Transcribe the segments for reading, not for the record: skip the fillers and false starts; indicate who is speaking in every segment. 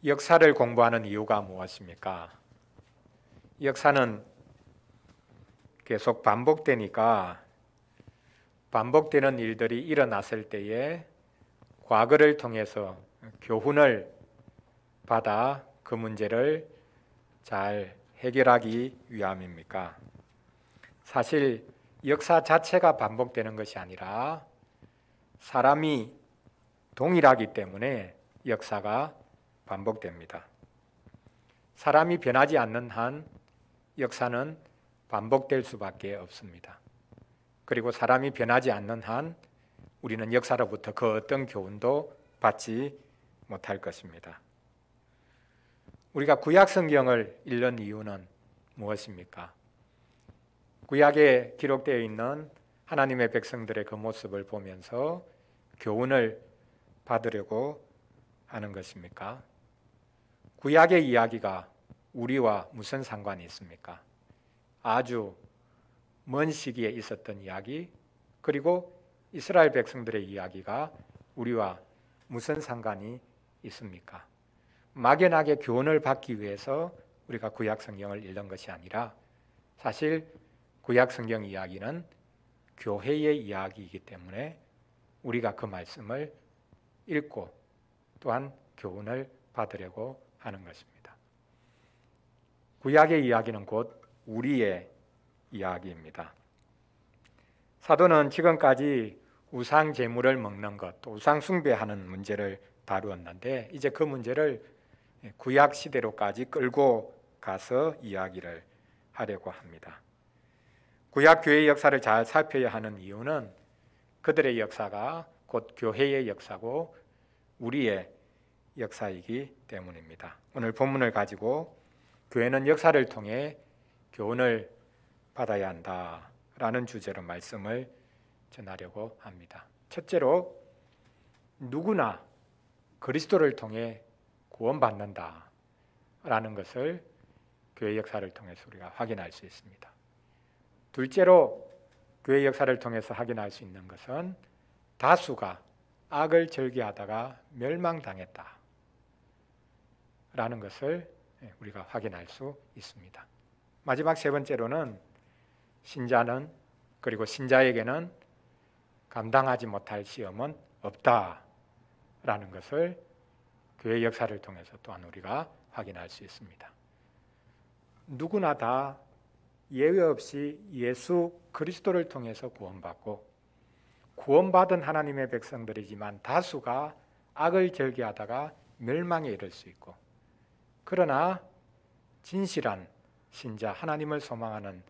Speaker 1: 역사를 공부하는 이유가 무엇입니까? 역사는 계속 반복되니까 반복되는 일들이 일어났을 때에 과거를 통해서 교훈을 받아 그 문제를 잘 해결하기 위함입니까? 사실 역사 자체가 반복되는 것이 아니라 사람이 동일하기 때문에 역사가 반복됩니다. 사람이 변하지 않는 한 역사는 반복될 수밖에 없습니다. 그리고 사람이 변하지 않는 한 우리는 역사로부터 그 어떤 교훈도 받지 못할 것입니다. 우리가 구약 성경을 읽는 이유는 무엇입니까? 구약에 기록되어 있는 하나님의 백성들의 그 모습을 보면서 교훈을 받으려고 하는 것입니까? 구약의 이야기가 우리와 무슨 상관이 있습니까? 아주 먼 시기에 있었던 이야기, 그리고 이스라엘 백성들의 이야기가 우리와 무슨 상관이 있습니까? 막연하게 교훈을 받기 위해서 우리가 구약 성경을 읽는 것이 아니라 사실 구약 성경 이야기는 교회의 이야기이기 때문에 우리가 그 말씀을 읽고 또한 교훈을 받으려고 하는 것입니다. 구약의 이야기는 곧 우리의 이야기입니다. 사도는 지금까지 우상 제물을 먹는 것, 또 우상 숭배하는 문제를 다루었는데 이제 그 문제를 구약 시대로까지 끌고 가서 이야기를 하려고 합니다. 구약 교회의 역사를 잘 살펴야 하는 이유는 그들의 역사가 곧 교회의 역사고 우리의 역사이기 때문입니다. 오늘 본문을 가지고 교회는 역사를 통해 교훈을 받아야 한다라는 주제로 말씀을 전하려고 합니다. 첫째로 누구나 그리스도를 통해 구원받는다라는 것을 교회 역사를 통해서 우리가 확인할 수 있습니다. 둘째로 교회 역사를 통해서 확인할 수 있는 것은 다수가 악을 즐겨하다가 멸망당했다 라는 것을 우리가 확인할 수 있습니다. 마지막 세 번째로는 신자는 그리고 신자에게는 감당하지 못할 시험은 없다라는 것을 교회 역사를 통해서 또한 우리가 확인할 수 있습니다. 누구나 다 예외 없이 예수 그리스도를 통해서 구원받고 구원받은 하나님의 백성들이지만 다수가 악을 즐겨하다가 멸망에 이를 수 있고 그러나 진실한 신자 하나님을 소망하는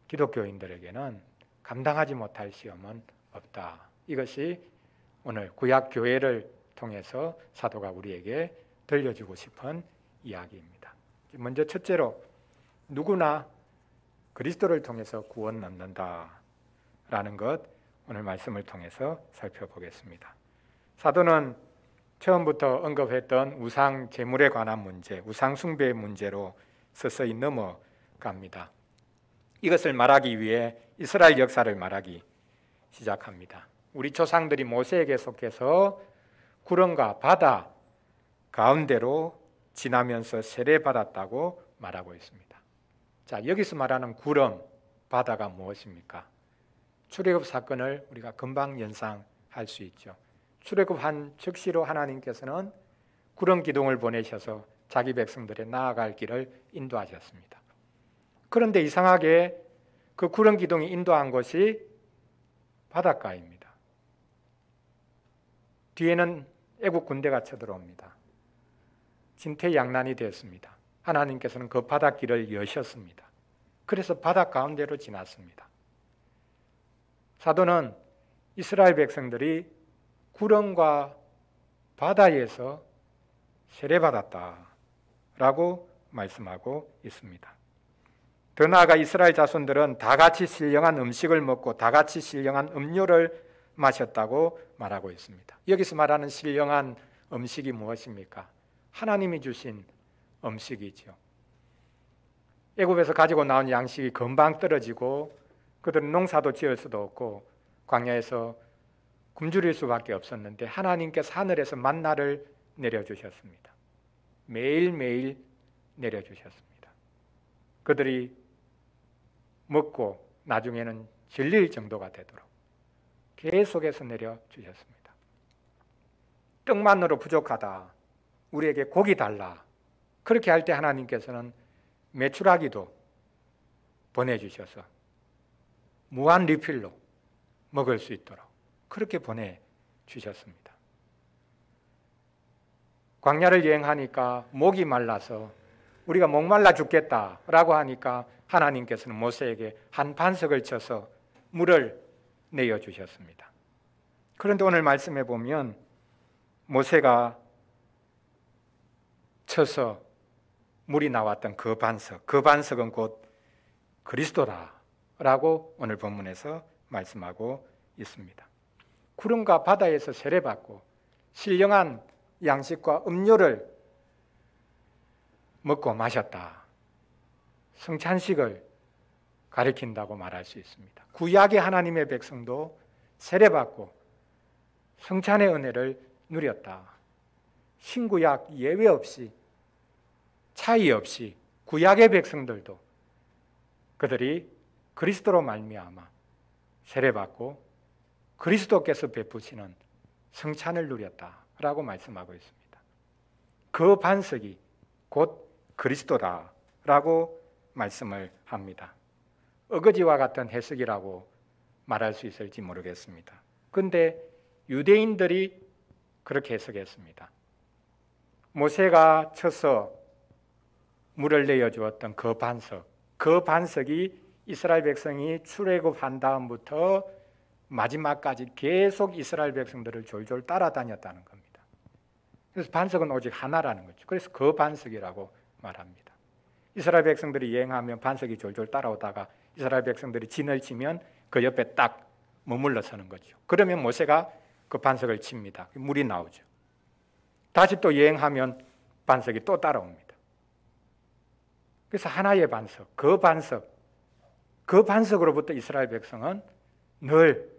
Speaker 1: 기독교인들에게는 감당하지 못할 시험은 없다. 이것이 오늘 구약 교회를 통해서 사도가 우리에게 들려주고 싶은 이야기입니다. 먼저 첫째로 누구나 그리스도를 통해서 구원 얻는다라는 것 오늘 말씀을 통해서 살펴보겠습니다. 사도는 처음부터 언급했던 우상 제물에 관한 문제, 우상 숭배의 문제로 서서히 넘어갑니다. 이것을 말하기 위해 이스라엘 역사를 말하기 시작합니다. 우리 조상들이 모세에게 속해서 구름과 바다 가운데로 지나면서 세례받았다고 말하고 있습니다. 자, 여기서 말하는 구름, 바다가 무엇입니까? 출애굽 사건을 우리가 금방 연상할 수 있죠. 출애굽한 즉시로 하나님께서는 구름 기둥을 보내셔서 자기 백성들의 나아갈 길을 인도하셨습니다. 그런데 이상하게 그 구름 기둥이 인도한 곳이 바닷가입니다. 뒤에는 애국 군대가 쳐들어옵니다. 진퇴양난이 되었습니다. 하나님께서는 그 바닷길을 여셨습니다. 그래서 바다 가운데로 지났습니다. 사도는 이스라엘 백성들이 구름과 바다에서 세례받았다라고 말씀하고 있습니다. 더 나아가 이스라엘 자손들은 다 같이 신령한 음식을 먹고 다 같이 신령한 음료를 마셨다고 말하고 있습니다. 여기서 말하는 신령한 음식이 무엇입니까? 하나님이 주신 음식이죠. 애굽에서 가지고 나온 양식이 금방 떨어지고 그들은 농사도 지을 수도 없고 광야에서 굶주릴 수밖에 없었는데 하나님께서 하늘에서 만나를 내려주셨습니다. 매일매일 내려주셨습니다. 그들이 먹고 나중에는 질릴 정도가 되도록 계속해서 내려주셨습니다. 떡만으로 부족하다, 우리에게 고기 달라, 그렇게 할 때 하나님께서는 메추라기도 보내주셔서 무한 리필로 먹을 수 있도록 그렇게 보내주셨습니다. 광야를 여행하니까 목이 말라서 우리가 목말라 죽겠다라고 하니까 하나님께서는 모세에게 한 반석을 쳐서 물을 내어주셨습니다. 그런데 오늘 말씀해 보면 모세가 쳐서 물이 나왔던 그 반석은 곧 그리스도다라고 오늘 본문에서 말씀하고 있습니다. 구름과 바다에서 세례받고 신령한 양식과 음료를 먹고 마셨다, 성찬식을 가리킨다고 말할 수 있습니다. 구약의 하나님의 백성도 세례받고 성찬의 은혜를 누렸다. 신구약 예외 없이 차이 없이 구약의 백성들도 그들이 그리스도로 말미암아 세례받고 그리스도께서 베푸시는 성찬을 누렸다라고 말씀하고 있습니다. 그 반석이 곧 그리스도다라고 말씀을 합니다. 어거지와 같은 해석이라고 말할 수 있을지 모르겠습니다. 그런데 유대인들이 그렇게 해석했습니다. 모세가 쳐서 물을 내어주었던 그 반석이 이스라엘 백성이 출애굽한 다음부터 마지막까지 계속 이스라엘 백성들을 졸졸 따라다녔다는 겁니다. 그래서 반석은 오직 하나라는 거죠. 그래서 그 반석이라고 말합니다. 이스라엘 백성들이 여행하면 반석이 졸졸 따라오다가 이스라엘 백성들이 진을 치면 그 옆에 딱 머물러 서는 거죠. 그러면 모세가 그 반석을 칩니다. 물이 나오죠. 다시 또 여행하면 반석이 또 따라옵니다. 그래서 하나의 반석, 그 반석으로부터 이스라엘 백성은 늘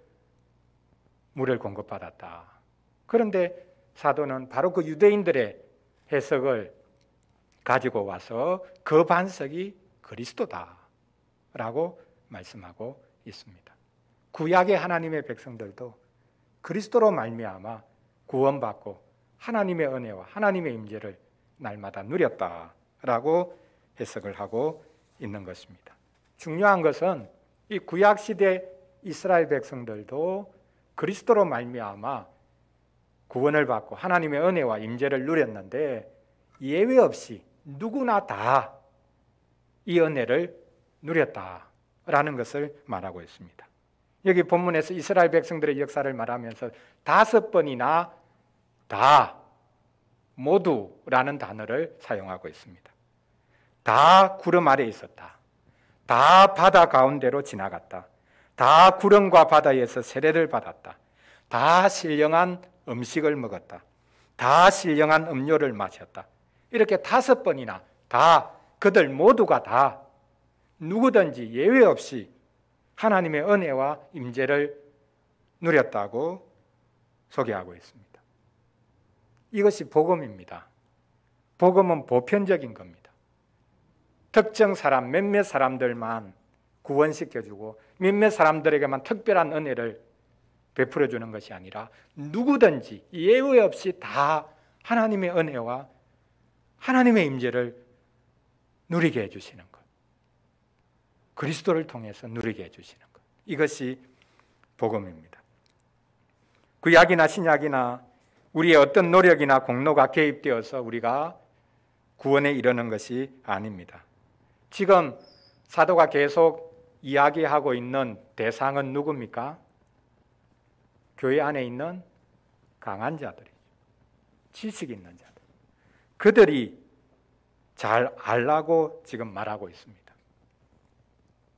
Speaker 1: 물을 공급받았다. 그런데 사도는 바로 그 유대인들의 해석을 가지고 와서 그 반석이 그리스도다라고 말씀하고 있습니다. 구약의 하나님의 백성들도 그리스도로 말미암아 구원받고 하나님의 은혜와 하나님의 임재를 날마다 누렸다라고 해석을 하고 있는 것입니다. 중요한 것은 이 구약 시대 이스라엘 백성들도 그리스도로 말미암아 구원을 받고 하나님의 은혜와 임재를 누렸는데 예외 없이 누구나 다 이 은혜를 누렸다라는 것을 말하고 있습니다. 여기 본문에서 이스라엘 백성들의 역사를 말하면서 5번이나 다, 모두라는 단어를 사용하고 있습니다. 다 구름 아래 있었다. 다 바다 가운데로 지나갔다. 다 구름과 바다에서 세례를 받았다. 다 신령한 음식을 먹었다. 다 신령한 음료를 마셨다. 이렇게 5번이나 다, 그들 모두가 다 누구든지 예외 없이 하나님의 은혜와 임재를 누렸다고 소개하고 있습니다. 이것이 복음입니다. 복음은 보편적인 겁니다. 특정 사람, 몇몇 사람들만 구원시켜주고 몇몇 사람들에게만 특별한 은혜를 베풀어주는 것이 아니라 누구든지 예외 없이 다 하나님의 은혜와 하나님의 임재를 누리게 해주시는 것, 그리스도를 통해서 누리게 해주시는 것, 이것이 복음입니다. 구약이나 신약이나 우리의 어떤 노력이나 공로가 개입되어서 우리가 구원에 이르는 것이 아닙니다. 지금 사도가 계속 이야기하고 있는 대상은 누굽니까? 교회 안에 있는 강한 자들이죠. 지식 있는 자들. 그들이 잘 알라고 지금 말하고 있습니다.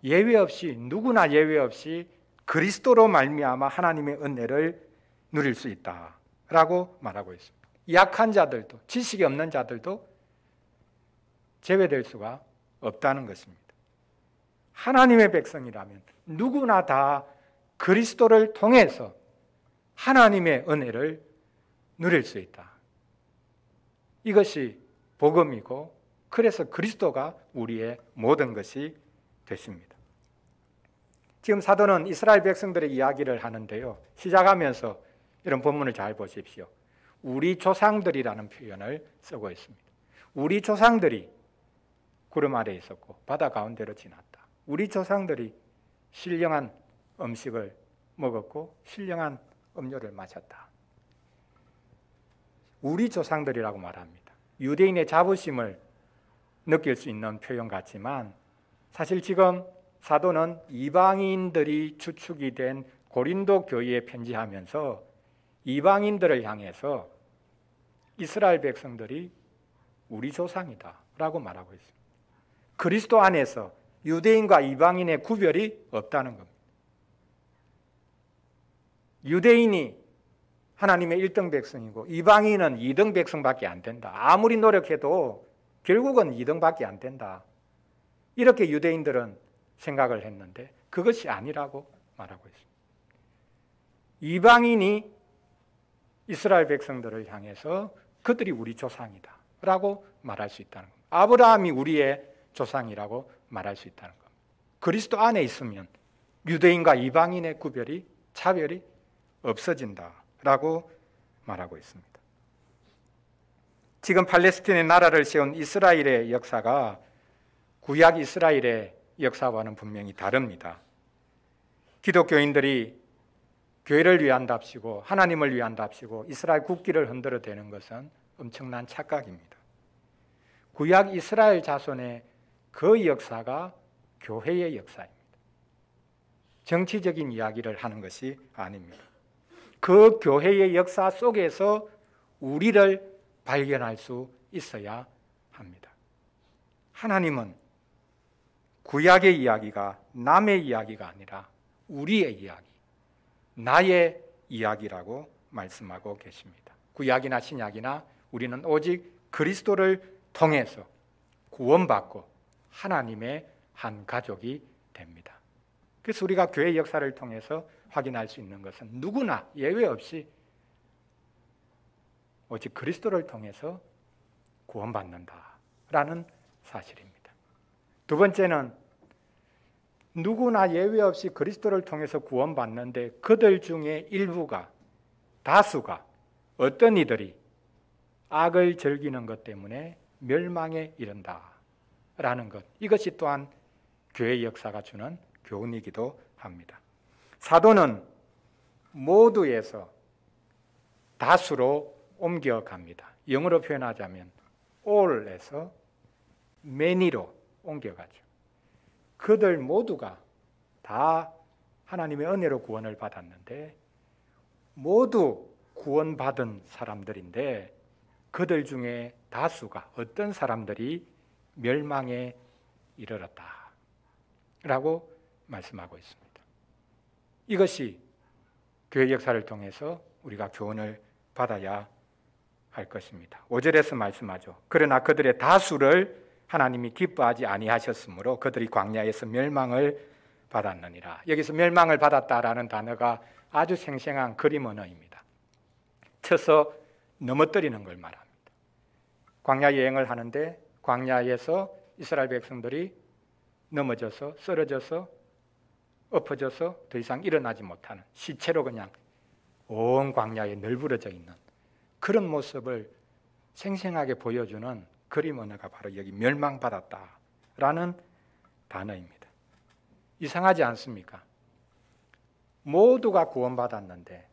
Speaker 1: 예외 없이, 누구나 예외 없이 그리스도로 말미암아 하나님의 은혜를 누릴 수 있다라고 말하고 있습니다. 약한 자들도, 지식이 없는 자들도 제외될 수가 없다는 것입니다. 하나님의 백성이라면 누구나 다 그리스도를 통해서 하나님의 은혜를 누릴 수 있다. 이것이 복음이고 그래서 그리스도가 우리의 모든 것이 되십니다. 지금 사도는 이스라엘 백성들의 이야기를 하는데요. 시작하면서 이런 본문을 잘 보십시오. 우리 조상들이라는 표현을 쓰고 있습니다. 우리 조상들이 구름 아래에 있었고 바다 가운데로 지났다. 우리 조상들이 신령한 음식을 먹었고 신령한 음료를 마셨다. 우리 조상들이라고 말합니다. 유대인의 자부심을 느낄 수 있는 표현 같지만 사실 지금 사도는 이방인들이 주축이 된 고린도 교회에 편지하면서 이방인들을 향해서 이스라엘 백성들이 우리 조상이다 라고 말하고 있습니다. 그리스도 안에서 유대인과 이방인의 구별이 없다는 겁니다. 유대인이 하나님의 1등 백성이고 이방인은 2등 백성밖에 안 된다. 아무리 노력해도 결국은 2등밖에 안 된다. 이렇게 유대인들은 생각을 했는데 그것이 아니라고 말하고 있습니다. 이방인이 이스라엘 백성들을 향해서 그들이 우리 조상이다 라고 말할 수 있다는 겁니다. 아브라함이 우리의 조상이라고 말할 수 있다는 겁니다. 그리스도 안에 있으면 유대인과 이방인의 구별이 차별이 없어진다라고 말하고 있습니다. 지금 팔레스틴의 나라를 세운 이스라엘의 역사가 구약 이스라엘의 역사와는 분명히 다릅니다. 기독교인들이 교회를 위한답시고 하나님을 위한답시고 이스라엘 국기를 흔들어대는 것은 엄청난 착각입니다. 구약 이스라엘 자손의 그 역사가 교회의 역사입니다. 정치적인 이야기를 하는 것이 아닙니다. 그 교회의 역사 속에서 우리를 발견할 수 있어야 합니다. 하나님은 구약의 이야기가 남의 이야기가 아니라 우리의 이야기, 나의 이야기라고 말씀하고 계십니다. 구약이나 신약이나 우리는 오직 그리스도를 통해서 구원받고 하나님의 한 가족이 됩니다. 그래서 우리가 교회 역사를 통해서 확인할 수 있는 것은 누구나 예외 없이 오직 그리스도를 통해서 구원받는다라는 사실입니다. 두 번째는 누구나 예외 없이 그리스도를 통해서 구원받는데 그들 중에 일부가, 다수가 어떤 이들이 악을 즐기는 것 때문에 멸망에 이른다라는 것, 이것이 또한 교회의 역사가 주는 교훈이기도 합니다. 사도는 모두에서 다수로 옮겨갑니다. 영어로 표현하자면 all에서 many로 옮겨가죠. 그들 모두가 다 하나님의 은혜로 구원을 받았는데 모두 구원받은 사람들인데 그들 중에 다수가 어떤 사람들이 멸망에 이르렀다라고 말씀하고 있습니다. 이것이 교회 역사를 통해서 우리가 교훈을 받아야 할 것입니다. 5절에서 말씀하죠. 그러나 그들의 다수를 하나님이 기뻐하지 아니하셨으므로 그들이 광야에서 멸망을 받았느니라. 여기서 멸망을 받았다라는 단어가 아주 생생한 그림 언어입니다. 쳐서 넘어뜨리는 걸 말합니다. 광야 여행을 하는데 광야에서 이스라엘 백성들이 넘어져서 쓰러져서 엎어져서 더 이상 일어나지 못하는 시체로 그냥 온 광야에 널브러져 있는 그런 모습을 생생하게 보여주는 그림 언어가 바로 여기 멸망받았다라는 단어입니다. 이상하지 않습니까? 모두가 구원받았는데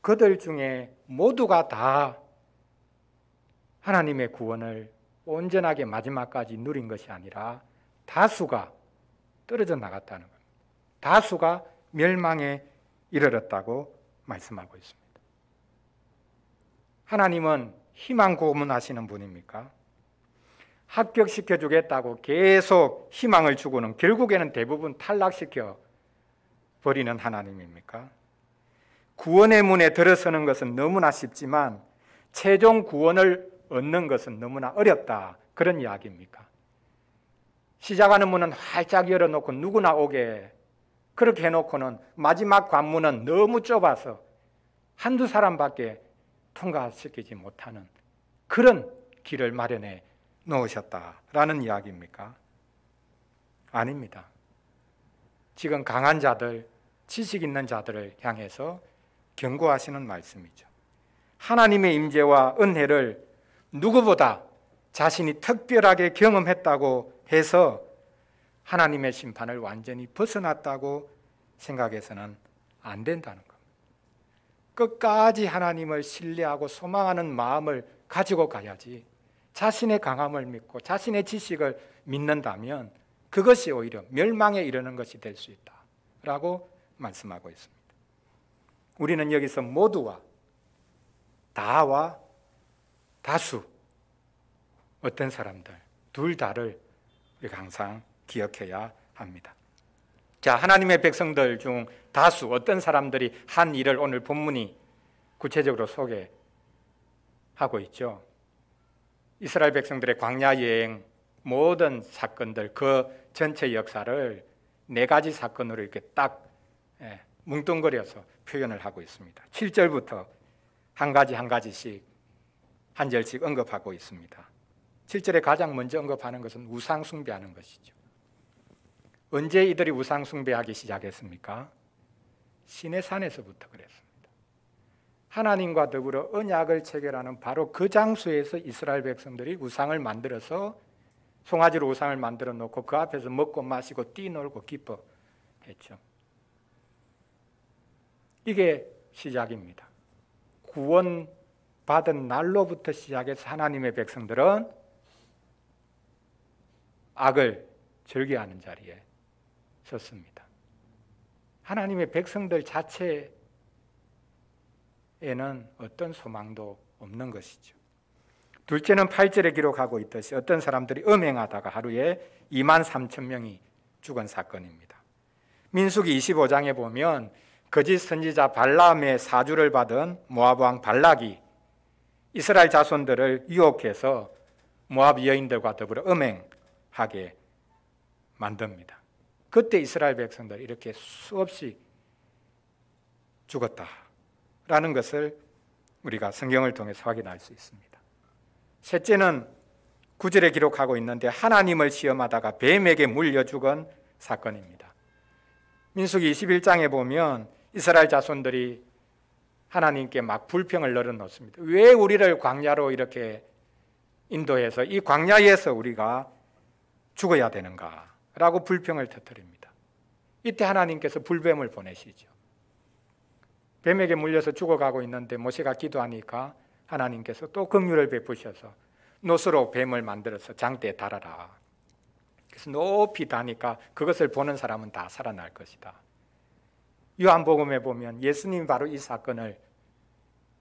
Speaker 1: 그들 중에 모두가 다 하나님의 구원을 온전하게 마지막까지 누린 것이 아니라 다수가 떨어져 나갔다는 겁니다. 다수가 멸망에 이르렀다고 말씀하고 있습니다. 하나님은 희망 고문하시는 분입니까? 합격시켜 주겠다고 계속 희망을 주고는 결국에는 대부분 탈락시켜 버리는 하나님입니까? 구원의 문에 들어서는 것은 너무나 쉽지만 최종 구원을 얻는 것은 너무나 어렵다, 그런 이야기입니까? 시작하는 문은 활짝 열어놓고 누구나 오게 그렇게 해놓고는 마지막 관문은 너무 좁아서 한두 사람밖에 통과시키지 못하는 그런 길을 마련해 놓으셨다라는 이야기입니까? 아닙니다. 지금 강한 자들, 지식 있는 자들을 향해서 경고하시는 말씀이죠. 하나님의 임재와 은혜를 누구보다 자신이 특별하게 경험했다고 해서 하나님의 심판을 완전히 벗어났다고 생각해서는 안 된다는 겁니다. 끝까지 하나님을 신뢰하고 소망하는 마음을 가지고 가야지, 자신의 강함을 믿고 자신의 지식을 믿는다면 그것이 오히려 멸망에 이르는 것이 될 수 있다라고 말씀하고 있습니다. 우리는 여기서 모두와 다와 다수, 어떤 사람들, 둘 다를 우리가 항상 기억해야 합니다. 자, 하나님의 백성들 중 다수, 어떤 사람들이 한 일을 오늘 본문이 구체적으로 소개하고 있죠. 이스라엘 백성들의 광야 여행 모든 사건들, 그 전체 역사를 4가지 사건으로 이렇게 딱 뭉뚱그려서 표현을 하고 있습니다. 7절부터 한 가지 한 가지씩 한 절씩 언급하고 있습니다. 7절에 가장 먼저 언급하는 것은 우상 숭배하는 것이죠. 언제 이들이 우상 숭배하기 시작했습니까? 시내산에서부터 그랬습니다. 하나님과 더불어 언약을 체결하는 바로 그 장소에서 이스라엘 백성들이 우상을 만들어서 송아지로 우상을 만들어 놓고 그 앞에서 먹고 마시고 뛰놀고 기뻐했죠. 이게 시작입니다. 구원받은 날로부터 시작해서 하나님의 백성들은 악을 즐겨하는 자리에 섰습니다. 하나님의 백성들 자체에는 어떤 소망도 없는 것이죠. 둘째는 8절에 기록하고 있듯이 어떤 사람들이 음행하다가 하루에 23,000명이 죽은 사건입니다. 민수기 25장에 보면 거짓 선지자 발람의 사주를 받은 모압 왕 발락이 이스라엘 자손들을 유혹해서 모압 여인들과 더불어 음행하게 만듭니다. 그때 이스라엘 백성들이 이렇게 수없이 죽었다라는 것을 우리가 성경을 통해서 확인할 수 있습니다. 셋째는 9절에 기록하고 있는데 하나님을 시험하다가 뱀에게 물려 죽은 사건입니다. 민수기 21장에 보면 이스라엘 자손들이 하나님께 막 불평을 늘어놓습니다. 왜 우리를 광야로 이렇게 인도해서 이 광야에서 우리가 죽어야 되는가 라고 불평을 터뜨립니다. 이때 하나님께서 불뱀을 보내시죠. 뱀에게 물려서 죽어가고 있는데 모세가 기도하니까 하나님께서 또 긍휼을 베푸셔서 노스로 뱀을 만들어서 장대에 달아라. 그래서 높이 다니까 그것을 보는 사람은 다 살아날 것이다. 요한복음에 보면 예수님이 바로 이 사건을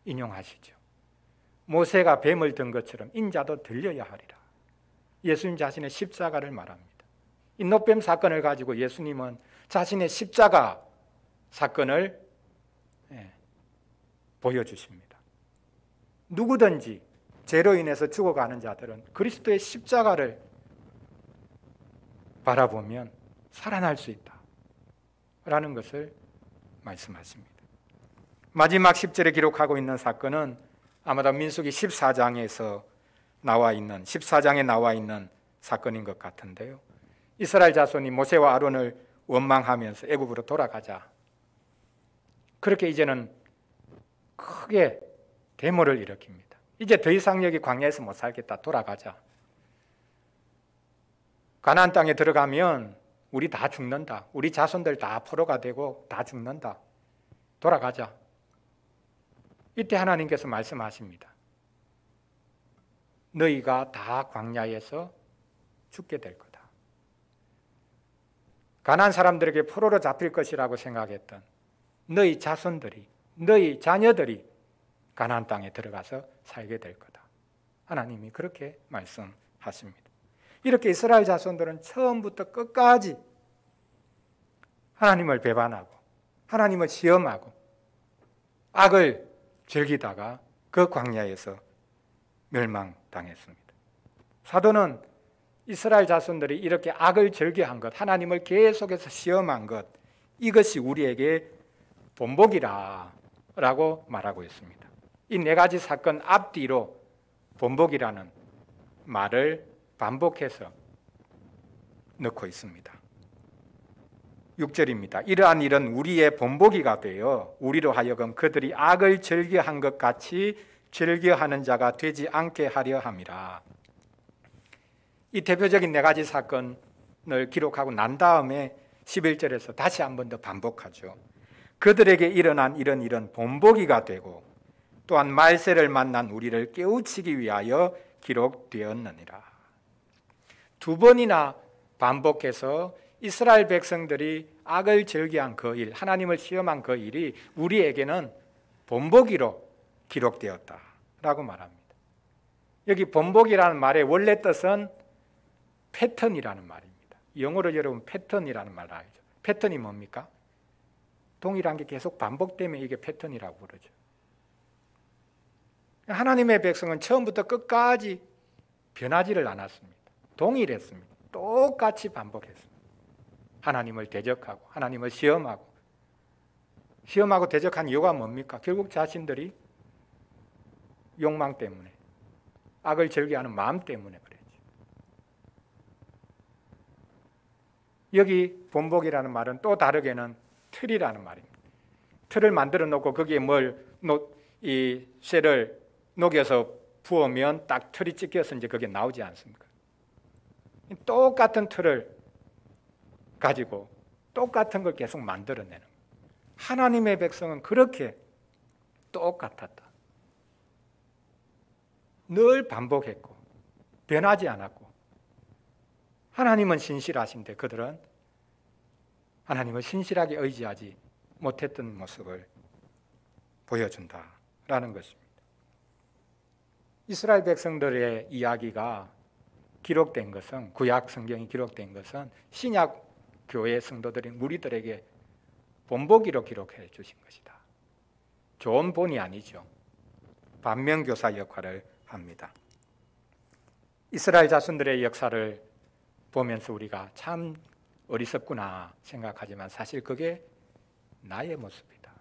Speaker 1: 인용하시죠. 모세가 뱀을 든 것처럼 인자도 들려야 하리라. 예수님 자신의 십자가를 말합니다. 이 노뱀 사건을 가지고 예수님은 자신의 십자가 사건을 보여주십니다. 누구든지 죄로 인해서 죽어가는 자들은 그리스도의 십자가를 바라보면 살아날 수 있다라는 것을 말씀하십니다. 마지막 10절에 기록하고 있는 사건은 아마도 민수기 14장에 나와 있는 사건인 것 같은데요. 이스라엘 자손이 모세와 아론을 원망하면서 애굽으로 돌아가자. 그렇게 이제는 크게 데모를 일으킵니다. 이제 더 이상 여기 광야에서 못 살겠다. 돌아가자. 가나안 땅에 들어가면 우리 다 죽는다. 우리 자손들 다 포로가 되고 다 죽는다. 돌아가자. 이때 하나님께서 말씀하십니다. 너희가 다 광야에서 죽게 될 거다. 가나안 사람들에게 포로로 잡힐 것이라고 생각했던 너희 자손들이, 너희 자녀들이 가나안 땅에 들어가서 살게 될 거다. 하나님이 그렇게 말씀하십니다. 이렇게 이스라엘 자손들은 처음부터 끝까지 하나님을 배반하고 하나님을 시험하고 악을 즐기다가 그 광야에서 멸망당했습니다. 사도는 이스라엘 자손들이 이렇게 악을 즐겨한 것, 하나님을 계속해서 시험한 것, 이것이 우리에게 본보기라라고 말하고 있습니다. 이 4가지 사건 앞뒤로 본보기라는 말을 반복해서 넣고 있습니다. 6절입니다. 이러한 일은 우리의 본보기가 되어 우리로 하여금 그들이 악을 즐겨한 것 같이 즐겨하는 자가 되지 않게 하려 함이라. 이 대표적인 네 가지 사건을 기록하고 난 다음에 11절에서 다시 한 번 더 반복하죠. 그들에게 일어난 이런 일은 본보기가 되고 또한 말세를 만난 우리를 깨우치기 위하여 기록되었느니라. 두 번이나 반복해서 이스라엘 백성들이 악을 즐겨한 그 일, 하나님을 시험한 그 일이 우리에게는 본보기로 기록되었다라고 말합니다. 여기 본보기라는 말의 원래 뜻은 패턴이라는 말입니다. 영어로 여러분 패턴이라는 말을 알죠. 패턴이 뭡니까? 동일한 게 계속 반복되면 이게 패턴이라고 부르죠. 하나님의 백성은 처음부터 끝까지 변하지를 않았습니다. 동일했습니다. 똑같이 반복했습니다. 하나님을 대적하고 하나님을 시험하고 대적한 이유가 뭡니까? 결국 자신들이 욕망 때문에, 악을 즐겨하는 마음 때문에 그랬죠. 여기 본보기라는 말은 또 다르게는 틀이라는 말입니다. 틀을 만들어 놓고 거기에 이 쇠를 녹여서 부으면 딱 틀이 찢겨서 이제 그게 나오지 않습니까? 똑같은 틀을 가지고 똑같은 걸 계속 만들어내는 거예요. 하나님의 백성은 그렇게 똑같았다. 늘 반복했고 변하지 않았고 하나님은 신실하신데 그들은 하나님을 신실하게 의지하지 못했던 모습을 보여준다라는 것입니다. 이스라엘 백성들의 이야기가 기록된 것은, 구약 성경이 기록된 것은 신약 교회 성도들인 우리들에게 본보기로 기록해 주신 것이다. 좋은 본이 아니죠. 반면교사 역할을 합니다. 이스라엘 자손들의 역사를 보면서 우리가 참 어리석구나 생각하지만 사실 그게 나의 모습이다.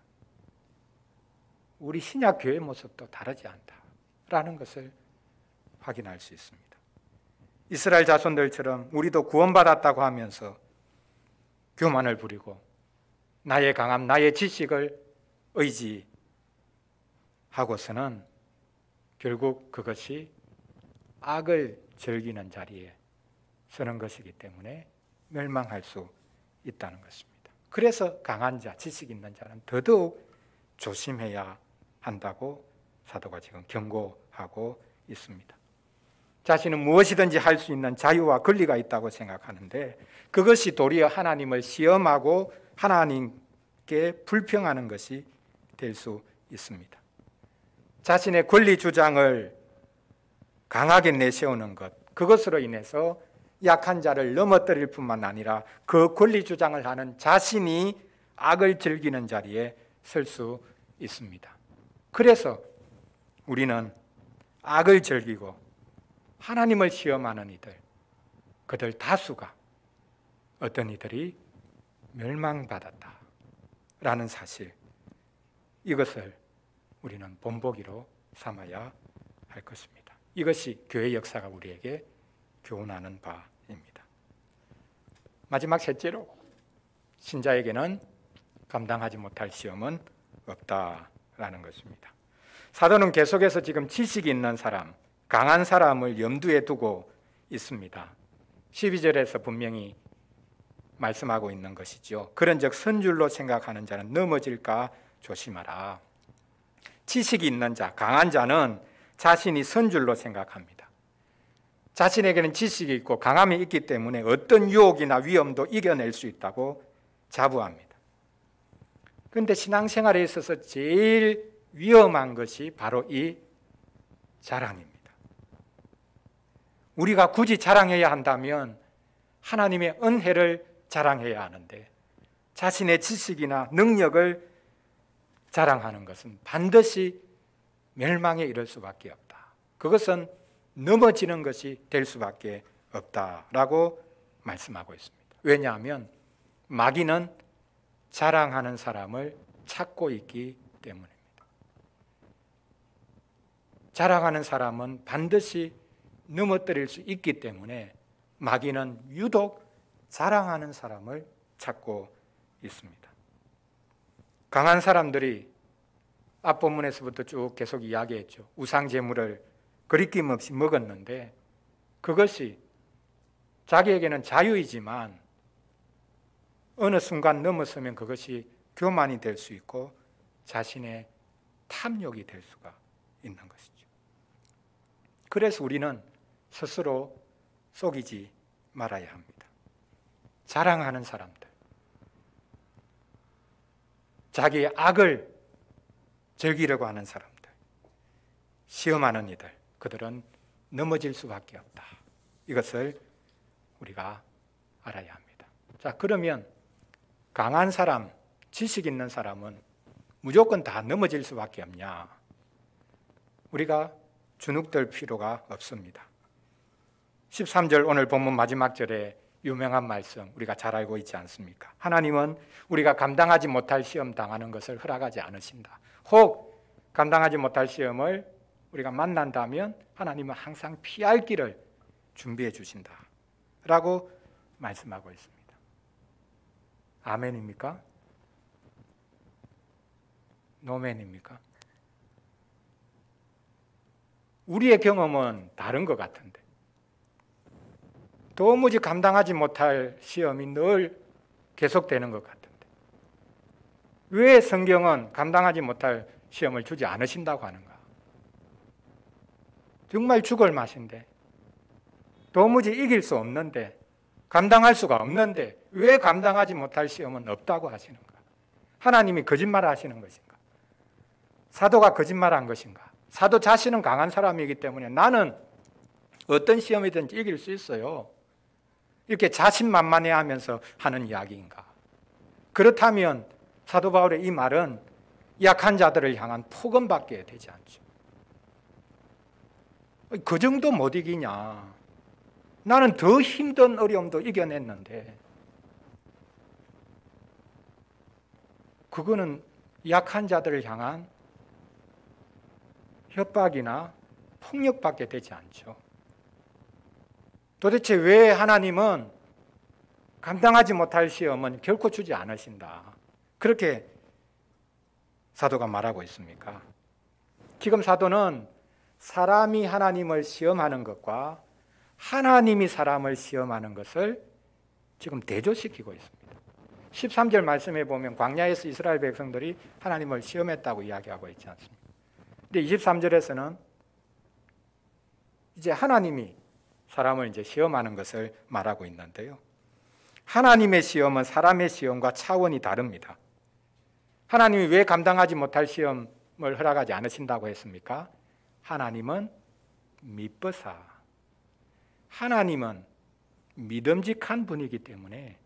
Speaker 1: 우리 신약 교회 모습도 다르지 않다라는 것을 확인할 수 있습니다. 이스라엘 자손들처럼 우리도 구원받았다고 하면서 교만을 부리고 나의 강함, 나의 지식을 의지하고서는 결국 그것이 악을 즐기는 자리에 서는 것이기 때문에 멸망할 수 있다는 것입니다. 그래서 강한 자, 지식 있는 자는 더더욱 조심해야 한다고 사도가 지금 경고하고 있습니다. 자신은 무엇이든지 할 수 있는 자유와 권리가 있다고 생각하는데 그것이 도리어 하나님을 시험하고 하나님께 불평하는 것이 될 수 있습니다. 자신의 권리 주장을 강하게 내세우는 것, 그것으로 인해서 약한 자를 넘어뜨릴 뿐만 아니라 그 권리 주장을 하는 자신이 악을 즐기는 자리에 설 수 있습니다. 그래서 우리는 악을 즐기고 하나님을 시험하는 이들, 그들 다수가 어떤 이들이 멸망받았다라는 사실, 이것을 우리는 본보기로 삼아야 할 것입니다. 이것이 교회 역사가 우리에게 교훈하는 바입니다. 마지막 셋째로, 신자에게는 감당하지 못할 시험은 없다라는 것입니다. 사도는 계속해서 지금 지식이 있는 사람, 강한 사람을 염두에 두고 있습니다. 12절에서 분명히 말씀하고 있는 것이죠. 그런즉 선줄로 생각하는 자는 넘어질까 조심하라. 지식이 있는 자, 강한 자는 자신이 선줄로 생각합니다. 자신에게는 지식이 있고 강함이 있기 때문에 어떤 유혹이나 위험도 이겨낼 수 있다고 자부합니다. 그런데 신앙생활에 있어서 제일 위험한 것이 바로 이 자랑입니다. 우리가 굳이 자랑해야 한다면 하나님의 은혜를 자랑해야 하는데 자신의 지식이나 능력을 자랑하는 것은 반드시 멸망에 이를 수밖에 없다. 그것은 넘어지는 것이 될 수밖에 없다라고 말씀하고 있습니다. 왜냐하면 마귀는 자랑하는 사람을 찾고 있기 때문입니다. 자랑하는 사람은 반드시 넘어뜨릴 수 있기 때문에 마귀는 유독 자랑하는 사람을 찾고 있습니다. 강한 사람들이 앞본문에서부터 쭉 계속 이야기했죠. 우상 제물을 거리낌 없이 먹었는데 그것이 자기에게는 자유이지만 어느 순간 넘어서면 그것이 교만이 될 수 있고 자신의 탐욕이 될 수가 있는 것이죠. 그래서 우리는 스스로 속이지 말아야 합니다. 자랑하는 사람들, 자기의 악을 즐기려고 하는 사람들, 시험하는 이들, 그들은 넘어질 수밖에 없다. 이것을 우리가 알아야 합니다. 자, 그러면 강한 사람, 지식 있는 사람은 무조건 다 넘어질 수밖에 없냐? 우리가 주눅들 필요가 없습니다. 13절 오늘 본문 마지막 절에 유명한 말씀 우리가 잘 알고 있지 않습니까? 하나님은 우리가 감당하지 못할 시험 당하는 것을 허락하지 않으신다. 혹 감당하지 못할 시험을 우리가 만난다면 하나님은 항상 피할 길을 준비해 주신다 라고 말씀하고 있습니다. 아멘입니까? 노멘입니까? 우리의 경험은 다른 것 같은데 도무지 감당하지 못할 시험이 늘 계속되는 것 같은데 왜 성경은 감당하지 못할 시험을 주지 않으신다고 하는가? 정말 죽을 맛인데 도무지 이길 수 없는데 감당할 수가 없는데 왜 감당하지 못할 시험은 없다고 하시는가? 하나님이 거짓말을 하시는 것인가? 사도가 거짓말한 것인가? 사도 자신은 강한 사람이기 때문에 나는 어떤 시험이든지 이길 수 있어요. 이렇게 자신만만해하면서 하는 이야기인가? 그렇다면 사도 바울의 이 말은 약한 자들을 향한 폭언밖에 되지 않죠. 그 정도 못 이기냐? 나는 더 힘든 어려움도 이겨냈는데 그거는 약한 자들을 향한 협박이나 폭력밖에 되지 않죠. 도대체 왜 하나님은 감당하지 못할 시험은 결코 주지 않으신다. 그렇게 사도가 말하고 있습니까? 지금 사도는 사람이 하나님을 시험하는 것과 하나님이 사람을 시험하는 것을 지금 대조시키고 있습니다. 13절 말씀에 보면 광야에서 이스라엘 백성들이 하나님을 시험했다고 이야기하고 있지 않습니까? 근데 23절에서는 이제 하나님이 사람을 이제 시험하는 것을 말하고 있는데요. 하나님의 시험은 사람의 시험과 차원이 다릅니다. 하나님이 왜 감당하지 못할 시험을 허락하지 않으신다고 했습니까? 하나님은 미쁘사. 하나님은 믿음직한 분이기 때문에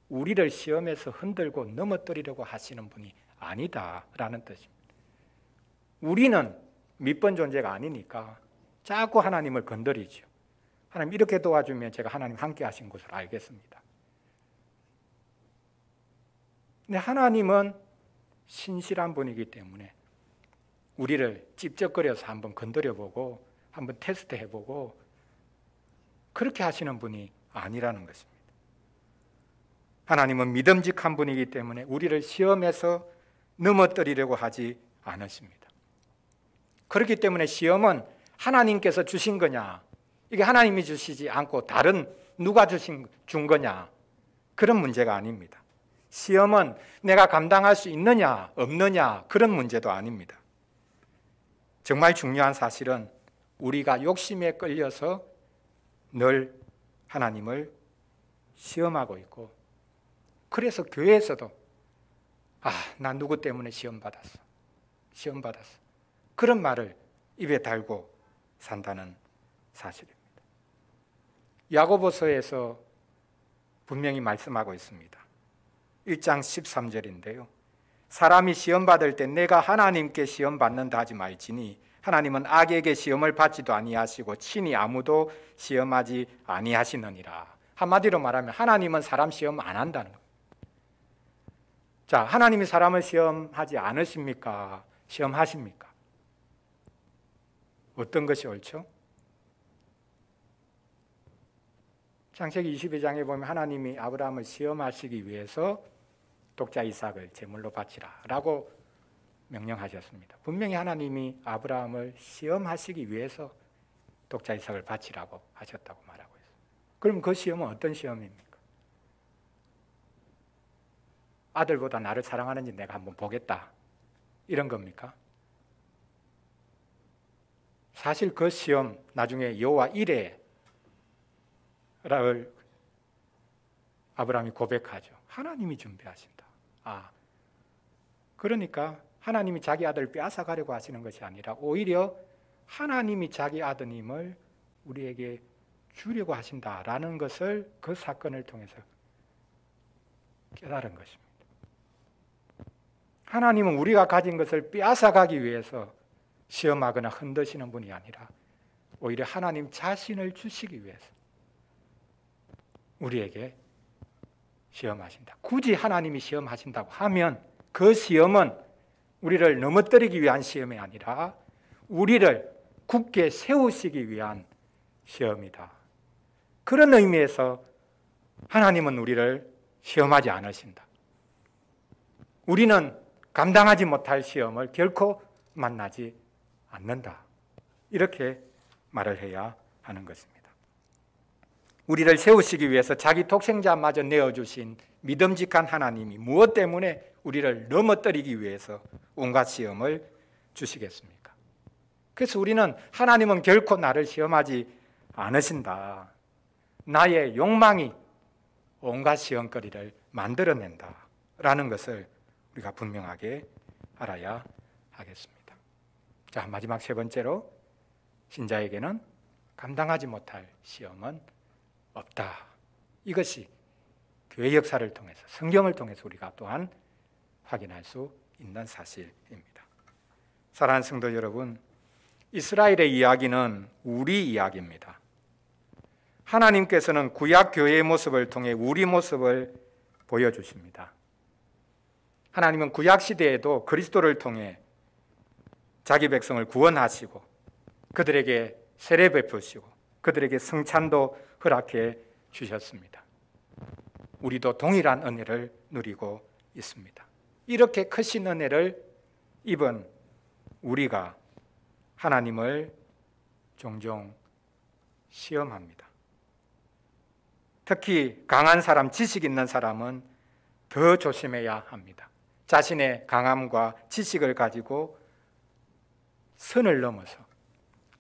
Speaker 1: 우리를 시험에서 흔들고 넘어뜨리려고 하시는 분이 아니다라는 뜻입니다. 우리는 밑번 존재가 아니니까 자꾸 하나님을 건드리죠. 하나님 이렇게 도와주면 제가 하나님 함께 하신 것을 알겠습니다. 근데 하나님은 신실한 분이기 때문에 우리를 찝쩍거려서 한번 건드려보고 한번 테스트해보고 그렇게 하시는 분이 아니라는 것입니다. 하나님은 믿음직한 분이기 때문에 우리를 시험에서 넘어뜨리려고 하지 않으십니다. 그렇기 때문에 시험은 하나님께서 주신 거냐, 이게 하나님이 주시지 않고 다른 누가 준 거냐, 그런 문제가 아닙니다. 시험은 내가 감당할 수 있느냐 없느냐 그런 문제도 아닙니다. 정말 중요한 사실은 우리가 욕심에 끌려서 늘 하나님을 시험하고 있고, 그래서 교회에서도 나 누구 때문에 시험받았어 그런 말을 입에 달고 산다는 사실입니다. 야고보서에서 분명히 말씀하고 있습니다. 1장 13절인데요. 사람이 시험받을 때 내가 하나님께 시험받는다 하지 말지니 하나님은 악에게 시험을 받지도 아니하시고 친히 아무도 시험하지 아니하시느니라. 한마디로 말하면 하나님은 사람 시험 안 한다는 거예요. 자, 하나님이 사람을 시험하지 않으십니까? 시험하십니까? 어떤 것이 옳죠? 창세기 22장에 보면 하나님이 아브라함을 시험하시기 위해서 독자 이삭을 제물로 바치라 라고 명령하셨습니다. 분명히 하나님이 아브라함을 시험하시기 위해서 독자 이삭을 바치라고 하셨다고 말하고 있어요. 그럼 그 시험은 어떤 시험입니까? 아들보다 나를 사랑하는지 내가 한번 보겠다 이런 겁니까? 사실 그 시험 나중에 여호와 이레를 아브라함이 고백하죠. 하나님이 준비하신다. 그러니까 하나님이 자기 아들을 빼앗아가려고 하시는 것이 아니라 오히려 하나님이 자기 아드님을 우리에게 주려고 하신다라는 것을 그 사건을 통해서 깨달은 것입니다. 하나님은 우리가 가진 것을 빼앗아가기 위해서 시험하거나 흔드시는 분이 아니라 오히려 하나님 자신을 주시기 위해서 우리에게 시험하신다. 굳이 하나님이 시험하신다고 하면 그 시험은 우리를 넘어뜨리기 위한 시험이 아니라 우리를 굳게 세우시기 위한 시험이다. 그런 의미에서 하나님은 우리를 시험하지 않으신다. 우리는 감당하지 못할 시험을 결코 만나지 않는다. 이렇게 말을 해야 하는 것입니다. 우리를 세우시기 위해서 자기 독생자마저 내어주신 믿음직한 하나님이 무엇 때문에 우리를 넘어뜨리기 위해서 온갖 시험을 주시겠습니까? 그래서 우리는 하나님은 결코 나를 시험하지 않으신다. 나의 욕망이 온갖 시험거리를 만들어낸다. 라는 것을 우리가 분명하게 알아야 하겠습니다. 자, 마지막 세 번째로 신자에게는 감당하지 못할 시험은 없다. 이것이 교회 역사를 통해서 성경을 통해서 우리가 또한 확인할 수 있는 사실입니다. 사랑하는 성도 여러분, 이스라엘의 이야기는 우리 이야기입니다. 하나님께서는 구약 교회의 모습을 통해 우리 모습을 보여주십니다. 하나님은 구약 시대에도 그리스도를 통해 자기 백성을 구원하시고 그들에게 세례 베푸시고 그들에게 성찬도 허락해 주셨습니다. 우리도 동일한 은혜를 누리고 있습니다. 이렇게 크신 은혜를 입은 우리가 하나님을 종종 시험합니다. 특히 강한 사람, 지식 있는 사람은 더 조심해야 합니다. 자신의 강함과 지식을 가지고 선을 넘어서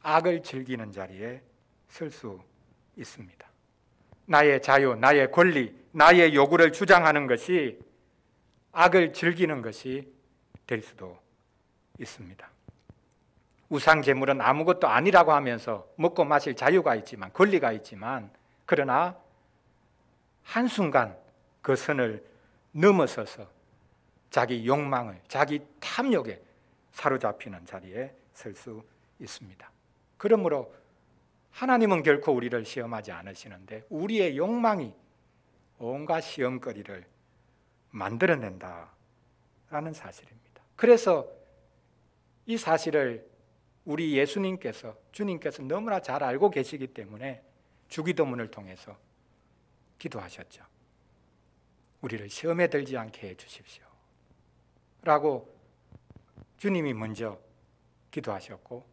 Speaker 1: 악을 즐기는 자리에 설 수 있습니다. 나의 자유, 나의 권리, 나의 요구를 주장하는 것이 악을 즐기는 것이 될 수도 있습니다. 우상 제물은 아무것도 아니라고 하면서 먹고 마실 자유가 있지만, 권리가 있지만, 그러나 한순간 그 선을 넘어서서 자기 욕망을, 자기 탐욕에 사로잡히는 자리에 설 수 있습니다. 그러므로 하나님은 결코 우리를 시험하지 않으시는데 우리의 욕망이 온갖 시험거리를 만들어낸다라는 사실입니다. 그래서 이 사실을 우리 예수님께서, 주님께서 너무나 잘 알고 계시기 때문에 주기도문을 통해서 기도하셨죠. 우리를 시험에 들지 않게 해주십시오 라고 주님이 먼저 기도하셨고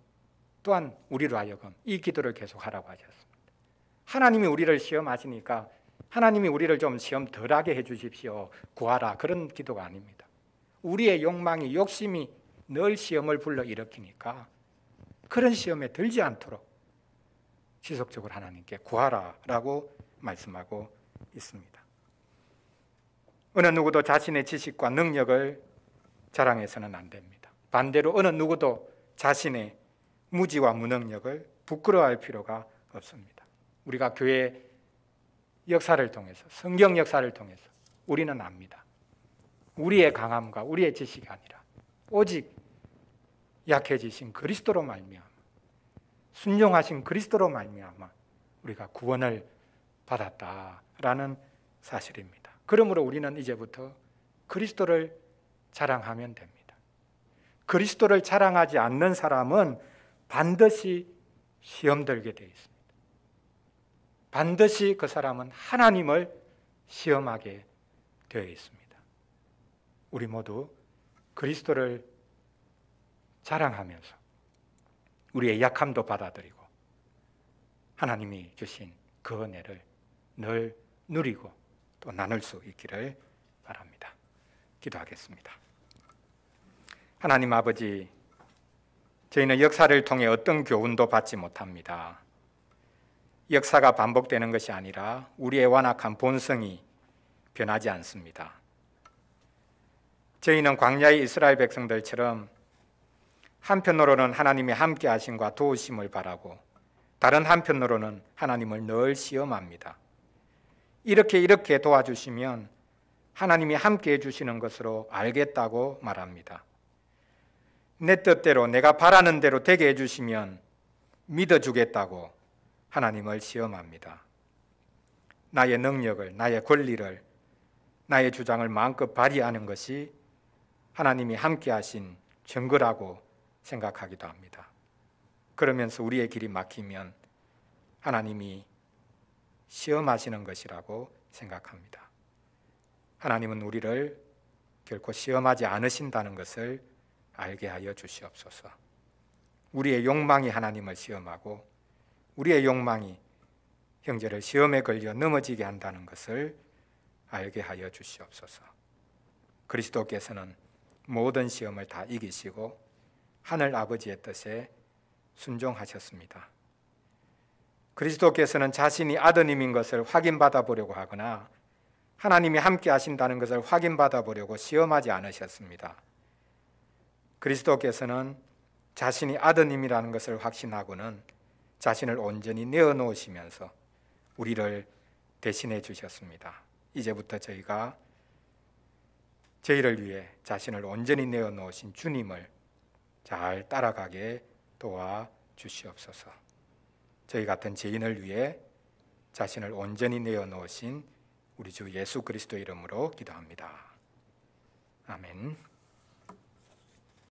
Speaker 1: 또한 우리로 하여금 이 기도를 계속하라고 하셨습니다. 하나님이 우리를 시험하시니까 하나님이 우리를 좀 시험 덜하게 해주십시오, 구하라, 그런 기도가 아닙니다. 우리의 욕망이, 욕심이 늘 시험을 불러일으키니까 그런 시험에 들지 않도록 지속적으로 하나님께 구하라라고 말씀하고 있습니다. 어느 누구도 자신의 지식과 능력을 자랑해서는 안 됩니다. 반대로 어느 누구도 자신의 무지와 무능력을 부끄러워할 필요가 없습니다. 우리가 교회 역사를 통해서, 성경 역사를 통해서 우리는 압니다. 우리의 강함과 우리의 지식이 아니라 오직 약해지신 그리스도로 말미암아, 순종하신 그리스도로 말미암아 우리가 구원을 받았다라는 사실입니다. 그러므로 우리는 이제부터 그리스도를 자랑하면 됩니다. 그리스도를 자랑하지 않는 사람은 반드시 시험 들게 되어 있습니다. 반드시 그 사람은 하나님을 시험하게 되어 있습니다. 우리 모두 그리스도를 자랑하면서 우리의 약함도 받아들이고 하나님이 주신 그 은혜를 늘 누리고 또 나눌 수 있기를 바랍니다. 기도하겠습니다. 하나님 아버지, 저희는 역사를 통해 어떤 교훈도 받지 못합니다. 역사가 반복되는 것이 아니라 우리의 완악한 본성이 변하지 않습니다. 저희는 광야의 이스라엘 백성들처럼 한편으로는 하나님의 함께 하심과 도우심을 바라고 다른 한편으로는 하나님을 늘 시험합니다. 이렇게 도와주시면 하나님이 함께 해주시는 것으로 알겠다고 말합니다. 내 뜻대로 내가 바라는 대로 되게 해주시면 믿어주겠다고 하나님을 시험합니다. 나의 능력을, 나의 권리를, 나의 주장을 마음껏 발휘하는 것이 하나님이 함께 하신 증거라고 생각하기도 합니다. 그러면서 우리의 길이 막히면 하나님이 시험하시는 것이라고 생각합니다. 하나님은 우리를 결코 시험하지 않으신다는 것을 알게 하여 주시옵소서. 우리의 욕망이 하나님을 시험하고 우리의 욕망이 형제를 시험에 걸려 넘어지게 한다는 것을 알게 하여 주시옵소서. 그리스도께서는 모든 시험을 다 이기시고 하늘 아버지의 뜻에 순종하셨습니다. 그리스도께서는 자신이 아드님인 것을 확인받아 보려고 하거나 하나님이 함께 하신다는 것을 확인받아 보려고 시험하지 않으셨습니다. 그리스도께서는 자신이 아드님이라는 것을 확신하고는 자신을 온전히 내어놓으시면서 우리를 대신해 주셨습니다. 이제부터 저희가 저희를 위해 자신을 온전히 내어놓으신 주님을 잘 따라가게 도와주시옵소서. 저희 같은 죄인을 위해 자신을 온전히 내어놓으신 우리 주 예수 그리스도 이름으로 기도합니다. 아멘.